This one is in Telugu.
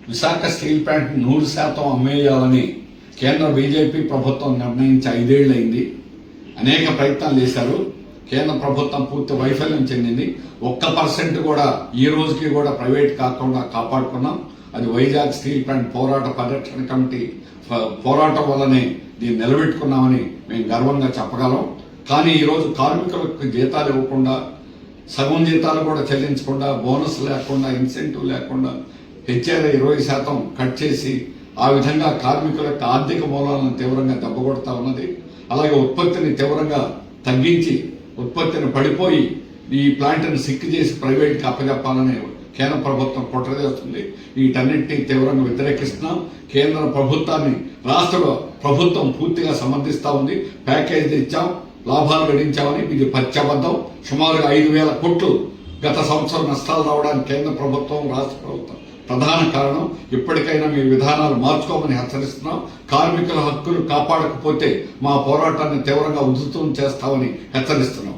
విశాఖ స్టీల్ ప్లాంట్ 100% అమ్మేయాలని కేంద్ర బీజేపీ ప్రభుత్వం నిర్ణయించి 5 ఏళ్లైంది. అనేక ప్రయత్నాలు చేశారు. కేంద్ర ప్రభుత్వం పూర్తి వైఫల్యం చెందింది. 1% కూడా ఈ రోజుకి కూడా ప్రైవేట్ కాకుండా కాపాడుకున్నాం. అది వైజాగ్ స్టీల్ ప్లాంట్ పోరాట పరిరక్షణ కమిటీ పోరాటం వల్లనే దీన్ని నిలబెట్టుకున్నామని మేము గర్వంగా చెప్పగలం. కానీ ఈరోజు కార్మికులకు జీతాలు ఇవ్వకుండా, సగం జీతాలు కూడా చెల్లించకుండా, బోనస్ లేకుండా, ఇన్సెంటివ్ లేకుండా హెచ్ఆర్ 20% కట్ చేసి ఆ విధంగా కార్మికుల యొక్క ఆర్థిక మూలాలను తీవ్రంగా దెబ్బకొడతా ఉన్నది. అలాగే ఉత్పత్తిని తీవ్రంగా తగ్గించి ఉత్పత్తిని పడిపోయి ఈ ప్లాంట్ను సిక్కు చేసి ప్రైవేట్కి అప్పచెప్పాలని కేంద్ర ప్రభుత్వం కుట్ర చేస్తుంది. వీటన్నిటినీ తీవ్రంగా వ్యతిరేకిస్తున్నాం. కేంద్ర ప్రభుత్వాన్ని రాష్ట్ర ప్రభుత్వం పూర్తిగా సమర్థిస్తా ఉంది. ప్యాకేజీ ఇచ్చాం, లాభాలు గడించామని ఇది పచ్చబద్ధం. సుమారుగా 5,000 కోట్లు గత సంవత్సరం నష్టాలు రావడానికి కేంద్ర ప్రభుత్వం, రాష్ట్ర ప్రభుత్వం ప్రధాన కారణం. ఇప్పటికైనా మీ విధానాలు మార్చుకోమని హెచ్చరిస్తున్నాం. కార్మికుల హక్కులు కాపాడకపోతే మా పోరాటాన్ని తీవ్రంగా ఉధృతం చేస్తామని హెచ్చరిస్తున్నాం.